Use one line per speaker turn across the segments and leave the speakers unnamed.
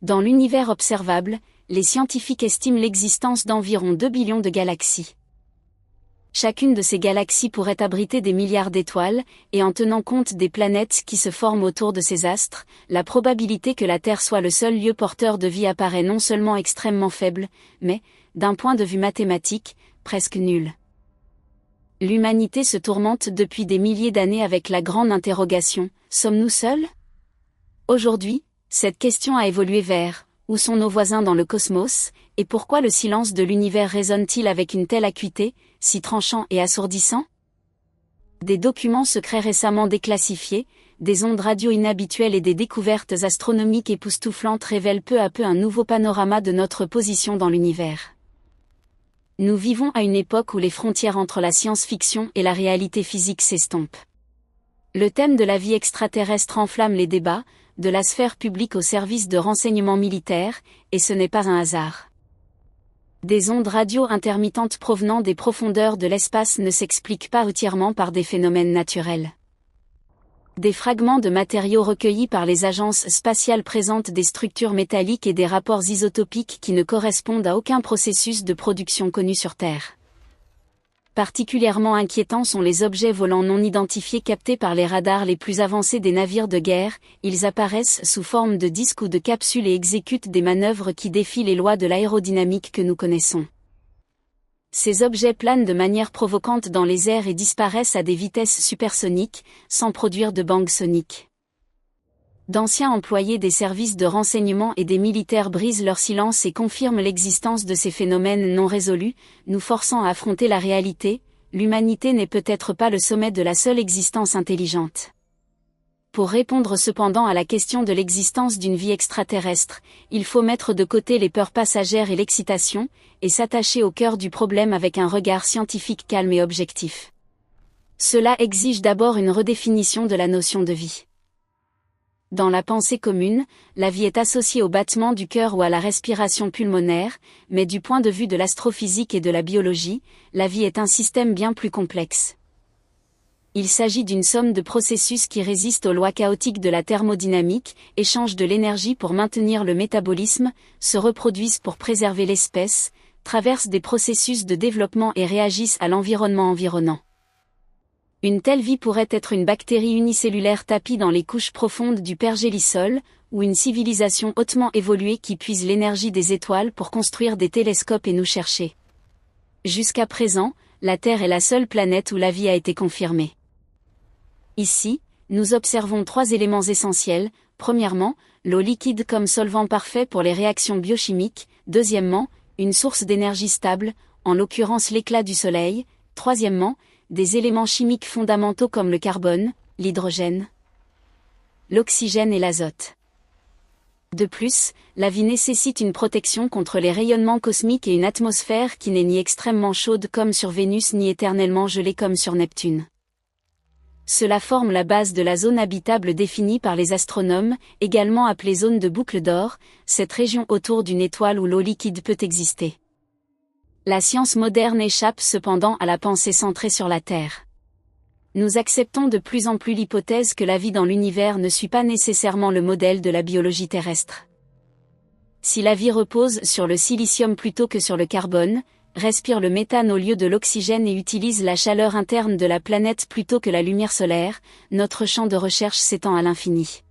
Dans l'univers observable, les scientifiques estiment l'existence d'environ 2 billions de galaxies. Chacune de ces galaxies pourrait abriter des milliards d'étoiles, et en tenant compte des planètes qui se forment autour de ces astres, la probabilité que la Terre soit le seul lieu porteur de vie apparaît non seulement extrêmement faible, mais, d'un point de vue mathématique, presque nulle. L'humanité se tourmente depuis des milliers d'années avec la grande interrogation, sommes-nous seuls ? Aujourd'hui, cette question a évolué vers « Où sont nos voisins dans le cosmos, et pourquoi le silence de l'univers résonne-t-il avec une telle acuité, si tranchant et assourdissant ?» Des documents secrets récemment déclassifiés, des ondes radio inhabituelles et des découvertes astronomiques époustouflantes révèlent peu à peu un nouveau panorama de notre position dans l'univers. Nous vivons à une époque où les frontières entre la science-fiction et la réalité physique s'estompent. Le thème de la vie extraterrestre enflamme les débats, de la sphère publique au service de renseignements militaires, et ce n'est pas un hasard. Des ondes radio intermittentes provenant des profondeurs de l'espace ne s'expliquent pas entièrement par des phénomènes naturels. Des fragments de matériaux recueillis par les agences spatiales présentent des structures métalliques et des rapports isotopiques qui ne correspondent à aucun processus de production connu sur Terre. Particulièrement inquiétants sont les objets volants non identifiés captés par les radars les plus avancés des navires de guerre, ils apparaissent sous forme de disques ou de capsules et exécutent des manœuvres qui défient les lois de l'aérodynamique que nous connaissons. Ces objets planent de manière provocante dans les airs et disparaissent à des vitesses supersoniques, sans produire de bang sonique. D'anciens employés des services de renseignement et des militaires brisent leur silence et confirment l'existence de ces phénomènes non résolus, nous forçant à affronter la réalité, l'humanité n'est peut-être pas le sommet de la seule existence intelligente. Pour répondre cependant à la question de l'existence d'une vie extraterrestre, il faut mettre de côté les peurs passagères et l'excitation, et s'attacher au cœur du problème avec un regard scientifique calme et objectif. Cela exige d'abord une redéfinition de la notion de vie. Dans la pensée commune, la vie est associée au battement du cœur ou à la respiration pulmonaire, mais du point de vue de l'astrophysique et de la biologie, la vie est un système bien plus complexe. Il s'agit d'une somme de processus qui résistent aux lois chaotiques de la thermodynamique, échangent de l'énergie pour maintenir le métabolisme, se reproduisent pour préserver l'espèce, traversent des processus de développement et réagissent à l'environnement environnant. Une telle vie pourrait être une bactérie unicellulaire tapie dans les couches profondes du pergélisol, ou une civilisation hautement évoluée qui puise l'énergie des étoiles pour construire des télescopes et nous chercher. Jusqu'à présent, la Terre est la seule planète où la vie a été confirmée. Ici, nous observons 3 éléments essentiels. Premièrement, l'eau liquide comme solvant parfait pour les réactions biochimiques. Deuxièmement, une source d'énergie stable, en l'occurrence l'éclat du soleil. Troisièmement, des éléments chimiques fondamentaux comme le carbone, l'hydrogène, l'oxygène et l'azote. De plus, la vie nécessite une protection contre les rayonnements cosmiques et une atmosphère qui n'est ni extrêmement chaude comme sur Vénus ni éternellement gelée comme sur Neptune. Cela forme la base de la zone habitable définie par les astronomes, également appelée zone de boucle d'or, cette région autour d'une étoile où l'eau liquide peut exister. La science moderne échappe cependant à la pensée centrée sur la Terre. Nous acceptons de plus en plus l'hypothèse que la vie dans l'univers ne suit pas nécessairement le modèle de la biologie terrestre. Si la vie repose sur le silicium plutôt que sur le carbone, respire le méthane au lieu de l'oxygène et utilise la chaleur interne de la planète plutôt que la lumière solaire, notre champ de recherche s'étend à l'infini.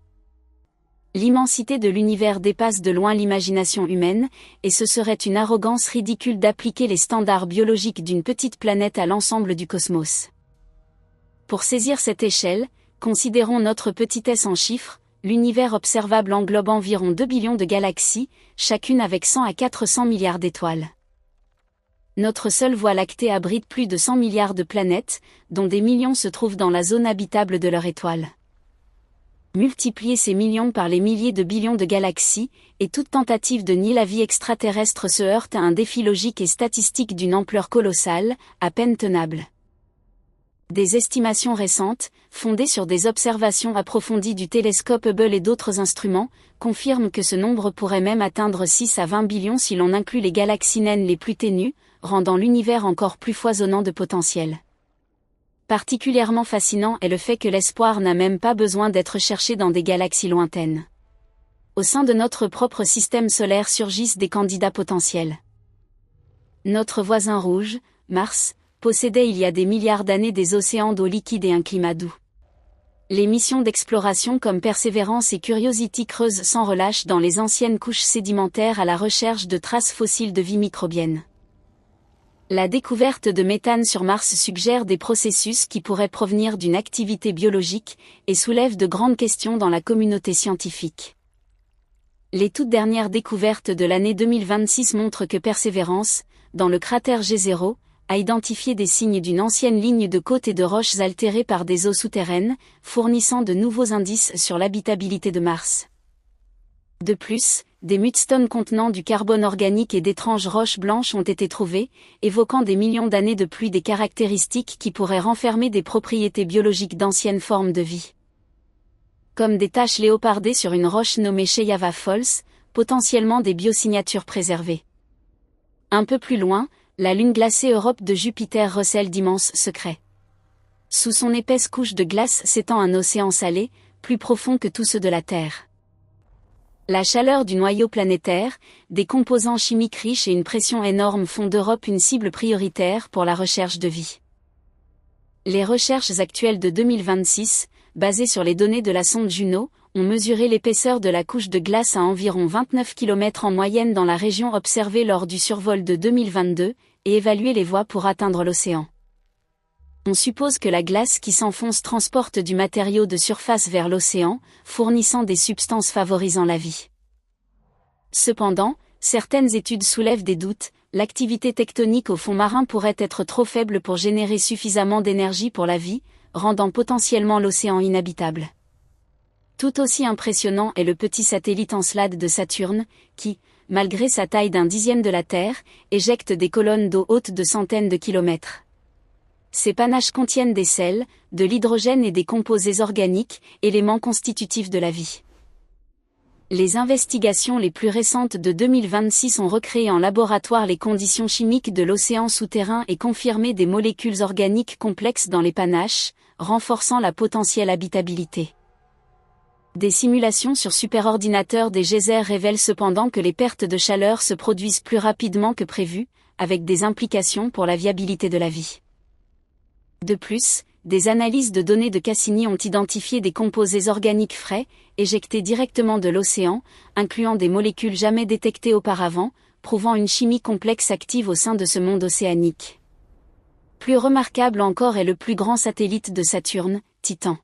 L'immensité de l'univers dépasse de loin l'imagination humaine, et ce serait une arrogance ridicule d'appliquer les standards biologiques d'une petite planète à l'ensemble du cosmos. Pour saisir cette échelle, considérons notre petitesse en chiffres, l'univers observable englobe environ 2 billions de galaxies, chacune avec 100 à 400 milliards d'étoiles. Notre seule Voie lactée abrite plus de 100 milliards de planètes, dont des millions se trouvent dans la zone habitable de leur étoile. Multipliez ces millions par les milliers de billions de galaxies, et toute tentative de nier la vie extraterrestre se heurte à un défi logique et statistique d'une ampleur colossale, à peine tenable. Des estimations récentes, fondées sur des observations approfondies du télescope Hubble et d'autres instruments, confirment que ce nombre pourrait même atteindre 6 à 20 billions si l'on inclut les galaxies naines les plus ténues, rendant l'univers encore plus foisonnant de potentiel. Particulièrement fascinant est le fait que l'espoir n'a même pas besoin d'être cherché dans des galaxies lointaines. Au sein de notre propre système solaire surgissent des candidats potentiels. Notre voisin rouge, Mars, possédait il y a des milliards d'années des océans d'eau liquide et un climat doux. Les missions d'exploration comme Perseverance et Curiosity creusent sans relâche dans les anciennes couches sédimentaires à la recherche de traces fossiles de vie microbienne. La découverte de méthane sur Mars suggère des processus qui pourraient provenir d'une activité biologique et soulève de grandes questions dans la communauté scientifique. Les toutes dernières découvertes de l'année 2026 montrent que Perseverance, dans le cratère G0, a identifié des signes d'une ancienne ligne de côtes et de roches altérées par des eaux souterraines, fournissant de nouveaux indices sur l'habitabilité de Mars. De plus, des mudstones contenant du carbone organique et d'étranges roches blanches ont été trouvées, évoquant des millions d'années de pluie des caractéristiques qui pourraient renfermer des propriétés biologiques d'anciennes formes de vie. Comme des taches léopardées sur une roche nommée Cheyava Falls, potentiellement des biosignatures préservées. Un peu plus loin, la lune glacée Europe de Jupiter recèle d'immenses secrets. Sous son épaisse couche de glace s'étend un océan salé, plus profond que tous ceux de la Terre. La chaleur du noyau planétaire, des composants chimiques riches et une pression énorme font d'Europe une cible prioritaire pour la recherche de vie. Les recherches actuelles de 2026, basées sur les données de la sonde Juno, ont mesuré l'épaisseur de la couche de glace à environ 29 km en moyenne dans la région observée lors du survol de 2022, et évalué les voies pour atteindre l'océan. On suppose que la glace qui s'enfonce transporte du matériau de surface vers l'océan, fournissant des substances favorisant la vie. Cependant, certaines études soulèvent des doutes, l'activité tectonique au fond marin pourrait être trop faible pour générer suffisamment d'énergie pour la vie, rendant potentiellement l'océan inhabitable. Tout aussi impressionnant est le petit satellite Encelade de Saturne, qui, malgré sa taille d'un dixième de la Terre, éjecte des colonnes d'eau hautes de centaines de kilomètres. Ces panaches contiennent des sels, de l'hydrogène et des composés organiques, éléments constitutifs de la vie. Les investigations les plus récentes de 2026 ont recréé en laboratoire les conditions chimiques de l'océan souterrain et confirmé des molécules organiques complexes dans les panaches, renforçant la potentielle habitabilité. Des simulations sur superordinateurs des geysers révèlent cependant que les pertes de chaleur se produisent plus rapidement que prévu, avec des implications pour la viabilité de la vie. De plus, des analyses de données de Cassini ont identifié des composés organiques frais, éjectés directement de l'océan, incluant des molécules jamais détectées auparavant, prouvant une chimie complexe active au sein de ce monde océanique. Plus remarquable encore est le plus grand satellite de Saturne, Titan.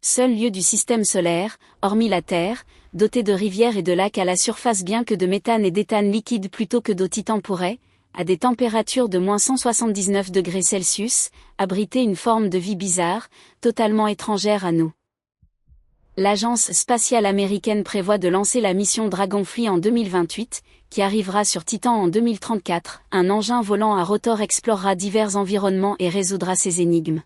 Seul lieu du système solaire, hormis la Terre, doté de rivières et de lacs à la surface bien que de méthane et d'éthane liquide plutôt que d'eau, Titan pourrait, à des températures de moins 179 degrés Celsius, abriter une forme de vie bizarre, totalement étrangère à nous. L'agence spatiale américaine prévoit de lancer la mission Dragonfly en 2028, qui arrivera sur Titan en 2034. Un engin volant à rotor explorera divers environnements et résoudra ces énigmes.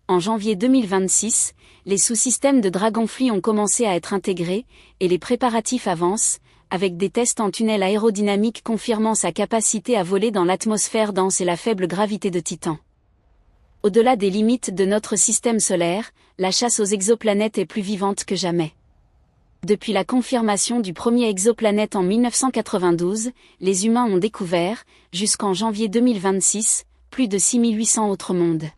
En janvier 2026, les sous-systèmes de Dragonfly ont commencé à être intégrés, et les préparatifs avancent, avec des tests en tunnel aérodynamique confirmant sa capacité à voler dans l'atmosphère dense et la faible gravité de Titan. Au-delà des limites de notre système solaire, la chasse aux exoplanètes est plus vivante que jamais. Depuis la confirmation du premier exoplanète en 1992, les humains ont découvert, jusqu'en janvier 2026, plus de 6800 autres mondes.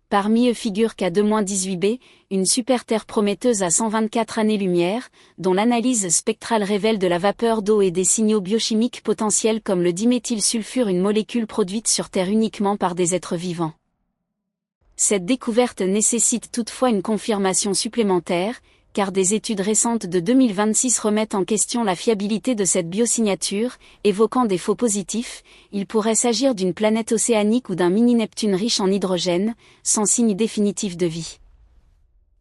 Parmi eux figure K2-18b, une super-Terre prometteuse à 124 années-lumière, dont l'analyse spectrale révèle de la vapeur d'eau et des signaux biochimiques potentiels comme le diméthylsulfure, une molécule produite sur Terre uniquement par des êtres vivants. Cette découverte nécessite toutefois une confirmation supplémentaire, car des études récentes de 2026 remettent en question la fiabilité de cette biosignature, évoquant des faux positifs. Il pourrait s'agir d'une planète océanique ou d'un mini-Neptune riche en hydrogène, sans signe définitif de vie.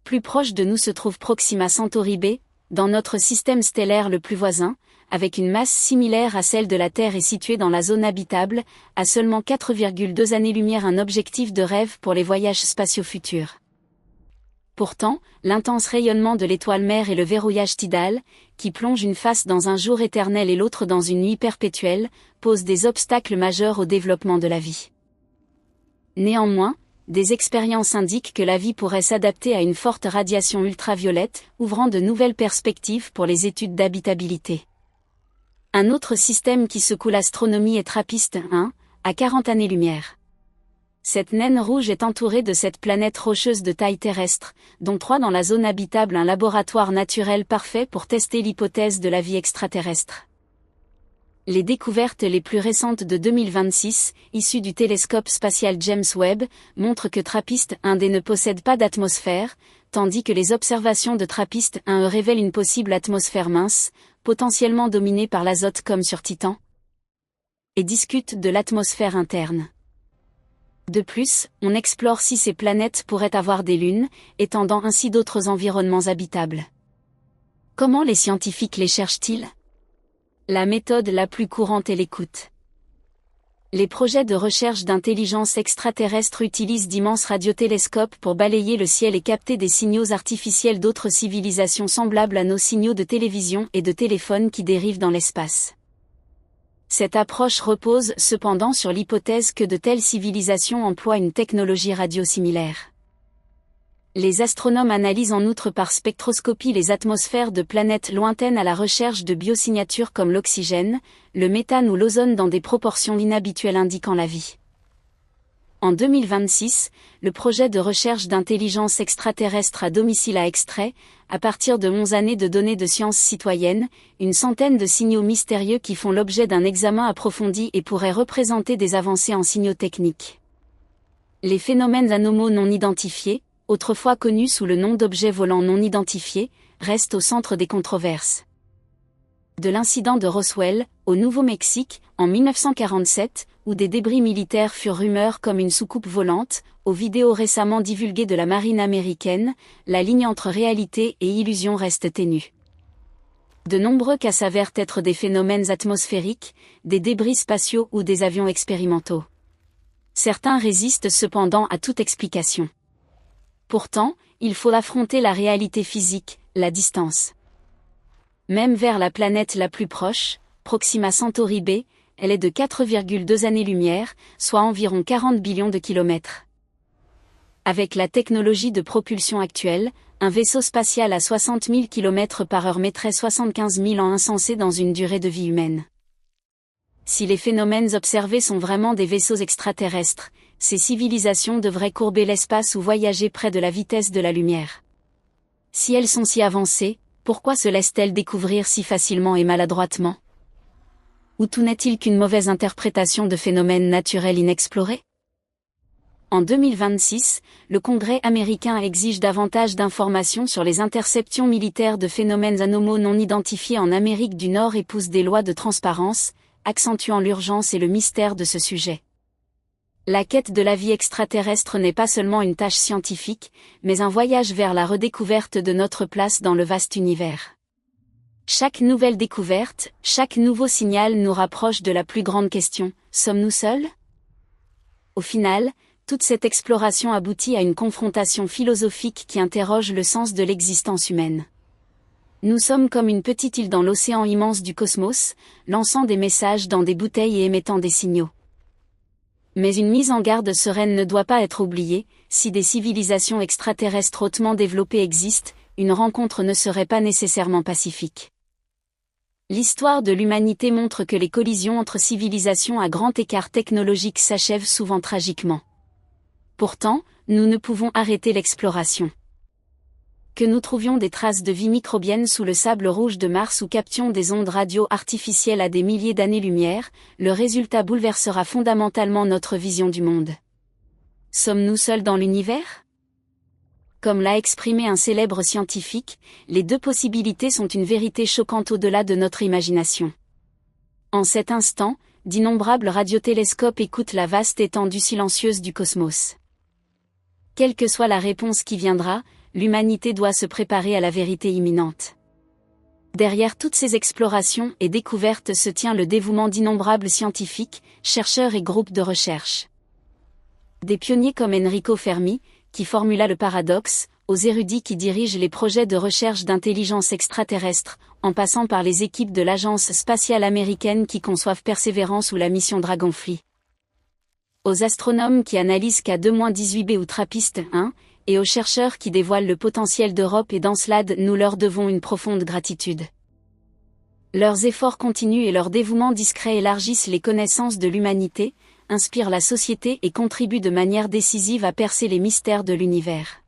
Plus proche de nous se trouve Proxima Centauri b, dans notre système stellaire le plus voisin, avec une masse similaire à celle de la Terre et située dans la zone habitable, à seulement 4,2 années-lumière, un objectif de rêve pour les voyages spatiaux futurs. Pourtant, l'intense rayonnement de l'étoile mère et le verrouillage tidal, qui plonge une face dans un jour éternel et l'autre dans une nuit perpétuelle, posent des obstacles majeurs au développement de la vie. Néanmoins, des expériences indiquent que la vie pourrait s'adapter à une forte radiation ultraviolette, ouvrant de nouvelles perspectives pour les études d'habitabilité. Un autre système qui secoue l'astronomie est TRAPPIST-1, à 40 années-lumière. Cette naine rouge est entourée de 7 planètes rocheuses de taille terrestre, dont 3 dans la zone habitable, un laboratoire naturel parfait pour tester l'hypothèse de la vie extraterrestre. Les découvertes les plus récentes de 2026, issues du télescope spatial James Webb, montrent que TRAPPIST-1D ne possède pas d'atmosphère, tandis que les observations de TRAPPIST-1E révèlent une possible atmosphère mince, potentiellement dominée par l'azote comme sur Titan, et discutent de l'atmosphère interne. De plus, on explore si ces planètes pourraient avoir des lunes, étendant ainsi d'autres environnements habitables. Comment les scientifiques les cherchent-ils ? La méthode la plus courante est l'écoute. Les projets de recherche d'intelligence extraterrestre utilisent d'immenses radiotélescopes pour balayer le ciel et capter des signaux artificiels d'autres civilisations semblables à nos signaux de télévision et de téléphone qui dérivent dans l'espace. Cette approche repose cependant sur l'hypothèse que de telles civilisations emploient une technologie radio-similaire. Les astronomes analysent en outre par spectroscopie les atmosphères de planètes lointaines à la recherche de biosignatures comme l'oxygène, le méthane ou l'ozone dans des proportions inhabituelles indiquant la vie. En 2026, le projet de recherche d'intelligence extraterrestre à domicile a extrait, à partir de 11 années de données de sciences citoyennes, une centaine de signaux mystérieux qui font l'objet d'un examen approfondi et pourraient représenter des avancées en signaux techniques. Les phénomènes anomaux non identifiés, autrefois connus sous le nom d'objets volants non identifiés, restent au centre des controverses. De l'incident de Roswell, au Nouveau-Mexique, en 1947, où des débris militaires furent rumeurs comme une soucoupe volante, aux vidéos récemment divulguées de la marine américaine, la ligne entre réalité et illusion reste ténue. De nombreux cas s'avèrent être des phénomènes atmosphériques, des débris spatiaux ou des avions expérimentaux. Certains résistent cependant à toute explication. Pourtant, il faut affronter la réalité physique, la distance. Même vers la planète la plus proche, Proxima Centauri b, elle est de 4,2 années-lumière, soit environ 40 billions de kilomètres. Avec la technologie de propulsion actuelle, un vaisseau spatial à 60 000 km/h mettrait 75 000 ans insensés dans une durée de vie humaine. Si les phénomènes observés sont vraiment des vaisseaux extraterrestres, ces civilisations devraient courber l'espace ou voyager près de la vitesse de la lumière. Si elles sont si avancées, pourquoi se laissent-elles découvrir si facilement et maladroitement ? Ou tout n'est-il qu'une mauvaise interprétation de phénomènes naturels inexplorés ? En 2026, le Congrès américain exige davantage d'informations sur les interceptions militaires de phénomènes anomaux non identifiés en Amérique du Nord et pousse des lois de transparence, accentuant l'urgence et le mystère de ce sujet. La quête de la vie extraterrestre n'est pas seulement une tâche scientifique, mais un voyage vers la redécouverte de notre place dans le vaste univers. Chaque nouvelle découverte, chaque nouveau signal nous rapproche de la plus grande question, sommes-nous seuls ? Au final, toute cette exploration aboutit à une confrontation philosophique qui interroge le sens de l'existence humaine. Nous sommes comme une petite île dans l'océan immense du cosmos, lançant des messages dans des bouteilles et émettant des signaux. Mais une mise en garde sereine ne doit pas être oubliée, si des civilisations extraterrestres hautement développées existent, une rencontre ne serait pas nécessairement pacifique. L'histoire de l'humanité montre que les collisions entre civilisations à grand écart technologique s'achèvent souvent tragiquement. Pourtant, nous ne pouvons arrêter l'exploration. Que nous trouvions des traces de vie microbienne sous le sable rouge de Mars ou captions des ondes radio artificielles à des milliers d'années-lumière, le résultat bouleversera fondamentalement notre vision du monde. Sommes-nous seuls dans l'univers ? Comme l'a exprimé un célèbre scientifique, les deux possibilités sont une vérité choquante au-delà de notre imagination. En cet instant, d'innombrables radiotélescopes écoutent la vaste étendue silencieuse du cosmos. Quelle que soit la réponse qui viendra, l'humanité doit se préparer à la vérité imminente. Derrière toutes ces explorations et découvertes se tient le dévouement d'innombrables scientifiques, chercheurs et groupes de recherche. Des pionniers comme Enrico Fermi, qui formula le paradoxe, aux érudits qui dirigent les projets de recherche d'intelligence extraterrestre, en passant par les équipes de l'Agence spatiale américaine qui conçoivent Persévérance ou la mission Dragonfly. Aux astronomes qui analysent K2-18b ou TRAPPIST-1, et aux chercheurs qui dévoilent le potentiel d'Europe et d'Encelade, nous leur devons une profonde gratitude. Leurs efforts continus et leur dévouement discret élargissent les connaissances de l'humanité, inspirent la société et contribuent de manière décisive à percer les mystères de l'univers.